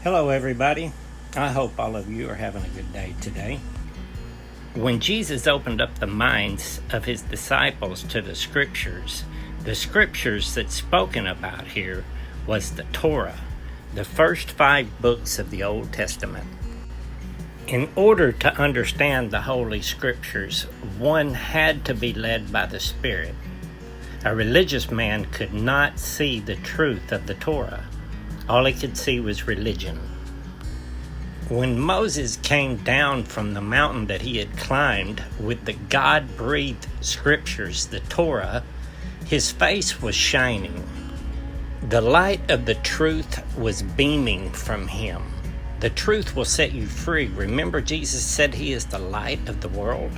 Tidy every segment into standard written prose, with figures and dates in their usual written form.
Hello, everybody. I hope all of you are having a good day today. When Jesus opened up the minds of his disciples to the scriptures that's spoken about here was the Torah, the first 5 books of the Old Testament. In order to understand the Holy Scriptures, one had to be led by the Spirit. A religious man could not see the truth of the Torah. All he could see was religion. When Moses came down from the mountain that he had climbed with the God-breathed scriptures, the Torah, his face was shining. The light of the truth was beaming from him. The truth will set you free. Remember, Jesus said he is the light of the world.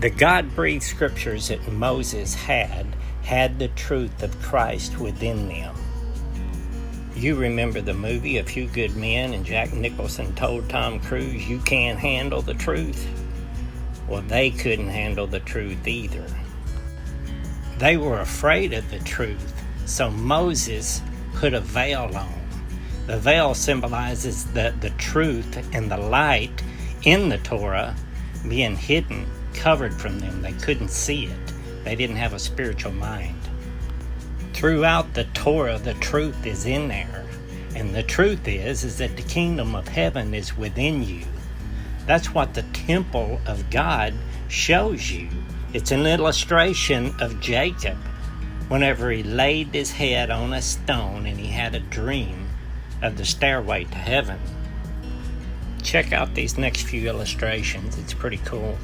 The God-breathed scriptures that Moses had the truth of Christ within them. You remember the movie A Few Good Men, and Jack Nicholson told Tom Cruise, "You can't handle the truth." Well, they couldn't handle the truth either. They were afraid of the truth, so Moses put a veil on. The veil symbolizes the truth and the light in the Torah being hidden, covered from them. They couldn't see it. They didn't have a spiritual mind. Throughout the Torah, the truth is in there. And the truth is that the kingdom of heaven is within you. That's what the temple of God shows you. It's an illustration of Jacob whenever he laid his head on a stone and he had a dream of the stairway to heaven. Check out these next few illustrations. It's pretty cool.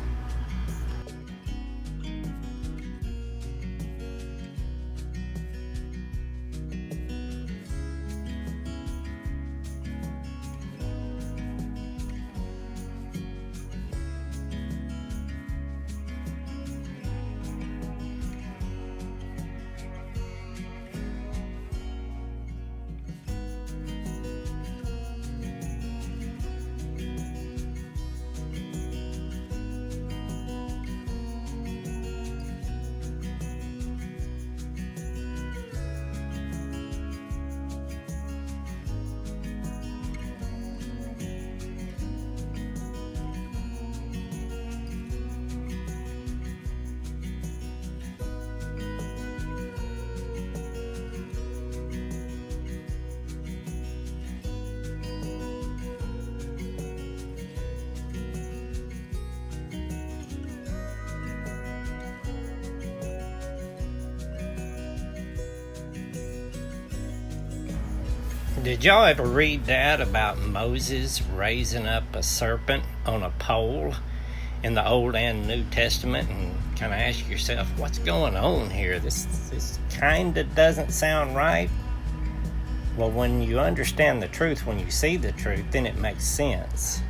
Did y'all ever read that about Moses raising up a serpent on a pole in the Old and New Testament, and kind of ask yourself, what's going on here? This kind of doesn't sound right. Well, when you understand the truth, when you see the truth, then it makes sense.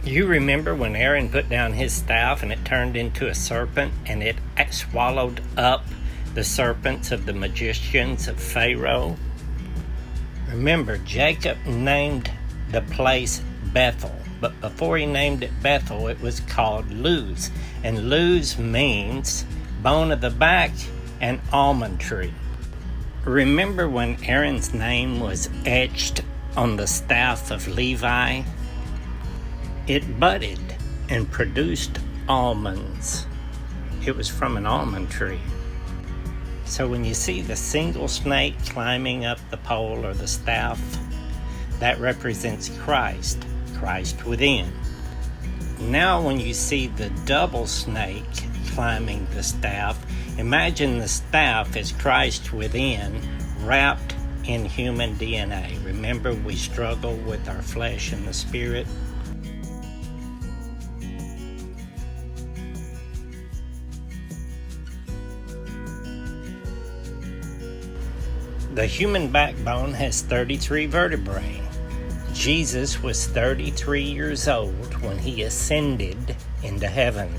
You remember when Aaron put down his staff and it turned into a serpent, and it swallowed up the serpents of the magicians of Pharaoh? Remember, Jacob named the place Bethel, but before he named it Bethel, it was called Luz, and Luz means bone of the back and almond tree. Remember when Aaron's name was etched on the staff of Levi? It budded and produced almonds. It was from an almond tree. So when you see the single snake climbing up the pole or the staff, that represents Christ within. Now when you see the double snake climbing the staff, imagine the staff as Christ within, wrapped in human DNA. Remember, we struggle with our flesh and the spirit. The human backbone has 33 vertebrae. Jesus was 33 years old when he ascended into heaven.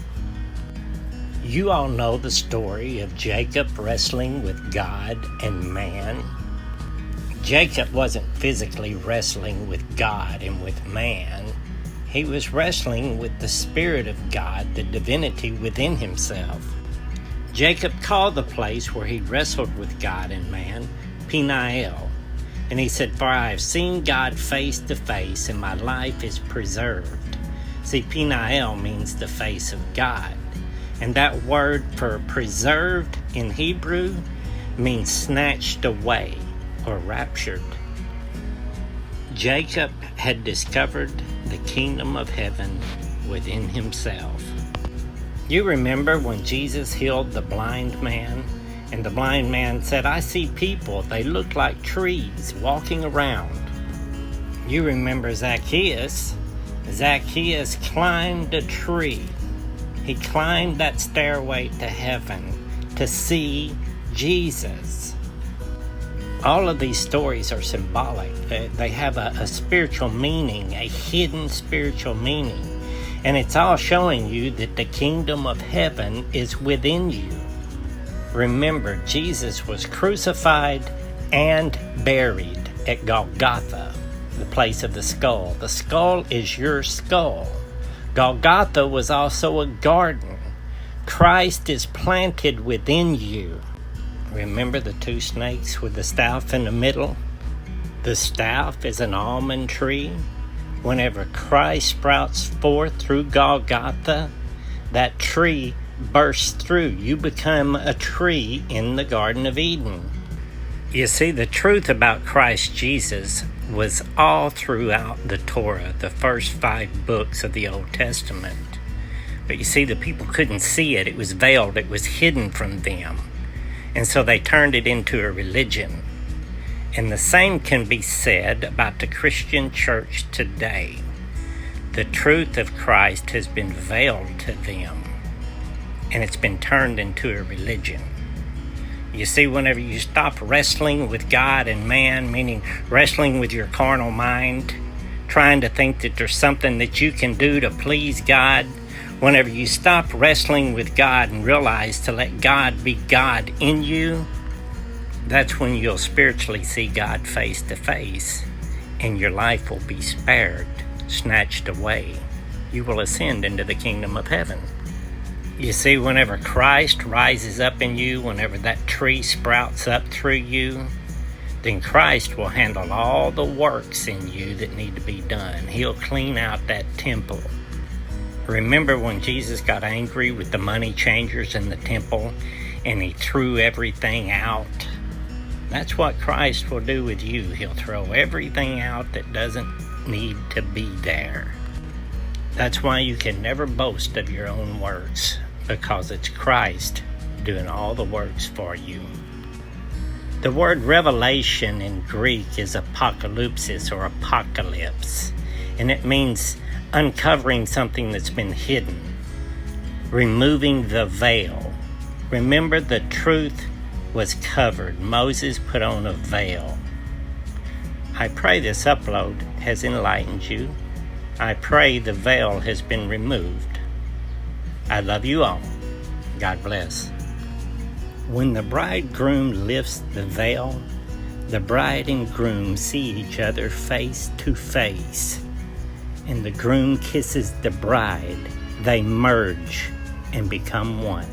You all know the story of Jacob wrestling with God and man. Jacob wasn't physically wrestling with God and with man. He was wrestling with the Spirit of God, the divinity within himself. Jacob called the place where he wrestled with God and man Peniel. And he said, "For I have seen God face to face, and my life is preserved." See, Peniel means the face of God. And that word for preserved in Hebrew means snatched away or raptured. Jacob had discovered the kingdom of heaven within himself. You remember when Jesus healed the blind man, and the blind man said, "I see people, they look like trees walking around." You remember Zacchaeus. Zacchaeus climbed a tree. He climbed that stairway to heaven to see Jesus. All of these stories are symbolic. They have a spiritual meaning, a hidden spiritual meaning. And it's all showing you that the kingdom of heaven is within you. Remember, Jesus was crucified and buried at Golgotha, the place of the skull. The skull is your skull. Golgotha was also a garden. Christ is planted within you. Remember the two snakes with the staff in the middle? The staff is an almond tree. Whenever Christ sprouts forth through Golgotha, that tree bursts through. You become a tree in the Garden of Eden. You see, the truth about Christ Jesus was all throughout the Torah, the first 5 books of the Old Testament. But you see, the people couldn't see it. It was veiled. It was hidden from them. And so they turned it into a religion. And the same can be said about the Christian church today. The truth of Christ has been veiled to them, and it's been turned into a religion. You see, whenever you stop wrestling with God and man, meaning wrestling with your carnal mind, trying to think that there's something that you can do to please God, whenever you stop wrestling with God and realize to let God be God in you, that's when you'll spiritually see God face to face, and your life will be spared, snatched away. You will ascend into the kingdom of heaven. You see, whenever Christ rises up in you, whenever that tree sprouts up through you, then Christ will handle all the works in you that need to be done. He'll clean out that temple. Remember when Jesus got angry with the money changers in the temple and he threw everything out? That's what Christ will do with you. He'll throw everything out that doesn't need to be there. That's why you can never boast of your own works, because it's Christ doing all the works for you. The word revelation in Greek is apocalypsis or apocalypse, and it means uncovering something that's been hidden, removing the veil. Remember, the truth was covered. Moses put on a veil. I pray this upload has enlightened you. I pray the veil has been removed. I love you all. God bless. When the bridegroom lifts the veil, the bride and groom see each other face to face, and the groom kisses the bride. They merge and become one.